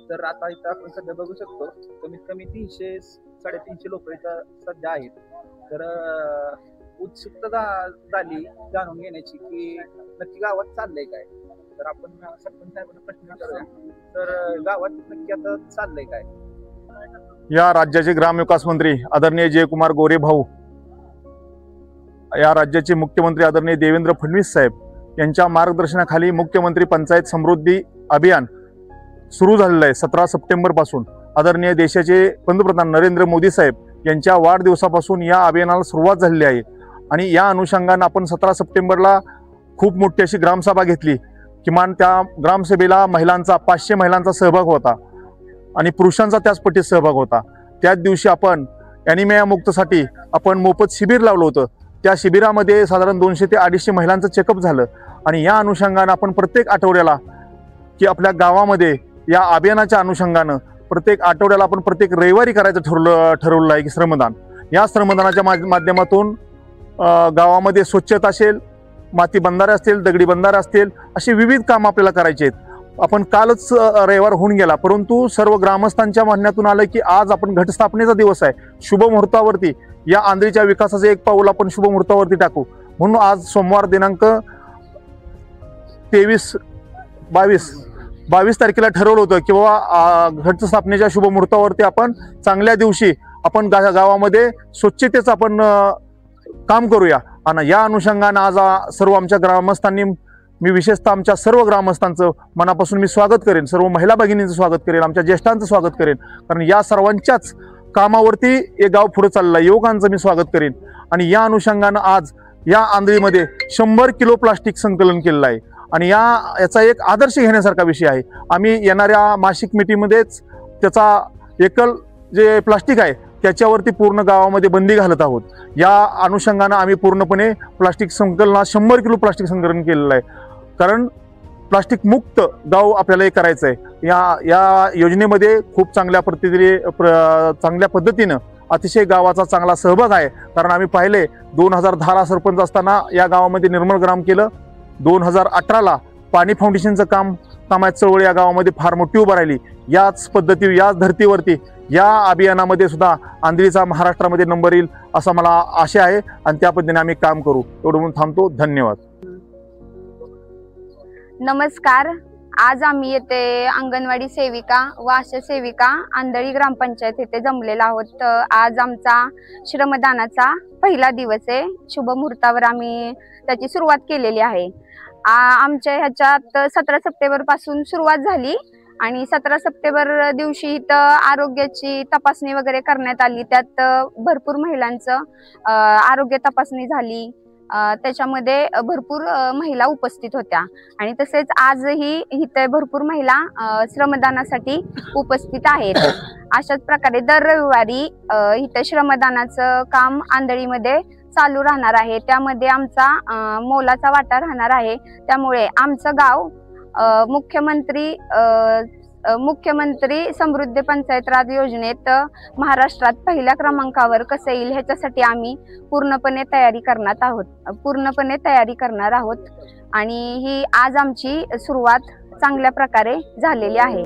तर आता इथं आपण सध्या बघू शकतो कमीत कमी 300-350 लोक इथं सध्या आहेत. तर उत्सुकता झाली जाणून घेण्याची की नक्की गावात चाललंय काय. तर आपण सरपंच साहेबांना प्रश्न विचारूया. तर गावात नक्की आता चाललंय काय? या राज्याचे ग्रामविकास मंत्री आदरणीय जयकुमार गोरे भाऊ, या राज्याचे मुख्यमंत्री आदरणीय देवेंद्र फडणवीस साहेब यांच्या मार्गदर्शनाखाली मुख्यमंत्री पंचायत समृद्धी अभियान सुरू झालेलं आहे 17 सप्टेंबर पासून. आदरणीय देशाचे पंतप्रधान नरेंद्र मोदी साहेब यांच्या वाढदिवसापासून या अभियानाला सुरुवात झालेली आहे. आणि या अनुषंगाने आपण 17 सप्टेंबरला खूप मोठी अशी ग्रामसभा घेतली. किमान त्या ग्रामसभेला महिलांचा 500 महिलांचा सहभाग होता आणि पुरुषांचा त्याच पटीत सहभाग होता. त्याच दिवशी आपण ॲनिमिया मुक्तसाठी आपण मोफत शिबिर लावलं होतं. त्या शिबिरामध्ये साधारण 200 ते 250 महिलांचं चेकअप झालं. आणि या अनुषंगानं आपण प्रत्येक आठवड्याला की आपल्या गावामध्ये या अभियानाच्या अनुषंगानं प्रत्येक आठवड्याला आपण प्रत्येक रविवारी करायचं ठरवलं आहे की श्रमदान. या श्रमदानाच्या माध्यमातून गावामध्ये स्वच्छता असेल, माती बंधारे असतील, दगडी बंधारे असतील, असे विविध कामं आपल्याला करायचे आहेत. आपण कालच रविवार होऊन गेला, परंतु सर्व ग्रामस्थांच्या म्हणण्यातून आलं की आज आपण घटस्थापनेचा दिवस आहे. शुभ मुहूर्तावरती या आंध्रीच्या विकासाचं एक पाऊल आपण शुभ मुहूर्तावरती टाकू म्हणून आज सोमवार दिनांक 22 तारखेला ठरवलं होतं की बाबा घटस्थापनेच्या शुभ मुहूर्तावरती आपण चांगल्या दिवशी आपण गावामध्ये स्वच्छतेचं आपण काम करूया. आणि या अनुषंगानं आज सर्व आमच्या ग्रामस्थांनी, मी विशेषतः आमच्या सर्व ग्रामस्थांचं मनापासून मी स्वागत करेन, सर्व महिला भगिनींचं स्वागत करेन, आमच्या ज्येष्ठांचं स्वागत करेन. कारण या सर्वांच्याच कामावरती हे गाव पुढे चाललं आहे. युवकांचं मी स्वागत करेन. आणि या अनुषंगानं आज या आंधळीमध्ये 100 किलो प्लास्टिक संकलन केलेलं आहे. आणि याचा एक आदर्श घेण्यासारखा विषय आहे. आम्ही येणाऱ्या मासिक मीटिंगमध्येच त्याचा एकल जे प्लास्टिक आहे त्याच्यावरती पूर्ण गावामध्ये बंदी घालत आहोत. या अनुषंगानं आम्ही पूर्णपणे प्लास्टिक संकलनात 100 किलो प्लास्टिक संकलन केलेलं आहे. कारण प्लास्टिक मुक्त गाव आपल्याला हे करायचं आहे. या योजनेमध्ये खूप चांगल्या पद्धतीनं अतिशय गावाचा चांगला सहभाग आहे. कारण आम्ही पाहिले 2010ला सरपंच असताना या गावामध्ये निर्मल ग्राम केलं. 2018ला पाणी फाउंडेशनचं कामाची चळवळ या गावामध्ये फार मोठी उभं राहिली. याच पद्धती, याच धर्तीवरती या अभियानामध्ये सुद्धा आंध्रीचा महाराष्ट्रामध्ये नंबर येईल असं मला आशा आहे. आणि त्या पद्धतीने आम्ही काम करू. एवढं म्हणून थांबतो. धन्यवाद. नमस्कार. आज आम्ही येथे अंगणवाडी सेविका व आशा सेविका आंधळी ग्रामपंचायत येथे जमलेलो आहोत. आज आमचा श्रमदानाचा पहिला दिवस आहे. शुभ मुहूर्तावर आम्ही त्याची सुरुवात केलेली आहे. आमच्या ह्याच्यात 17 सप्टेंबर पासून सुरुवात झाली आणि 17 सप्टेंबर दिवशी इथं आरोग्याची तपासणी वगैरे करण्यात आली. त्यात भरपूर महिलांचं आरोग्य तपासणी झाली. त्याच्यामध्ये भरपूर महिला उपस्थित होत्या आणि तसेच आजही इथे भरपूर महिला श्रमदानासाठी उपस्थित आहेत. अशाच प्रकारे दर रविवारी इथे श्रमदानाचं काम आंधळीमध्ये चालू राहणार आहे. त्यामध्ये आमचा मोलाचा वाटा राहणार आहे. त्यामुळे आमचं गाव मुख्यमंत्री समृद्धी पंचायत राज योजनेत महाराष्ट्रात पहिल्या क्रमांकावर कसं येईल ह्याच्यासाठी आम्ही पूर्णपणे तयारी करणार आहोत आणि ही आज आमची सुरुवात चांगल्या प्रकारे झालेली आहे.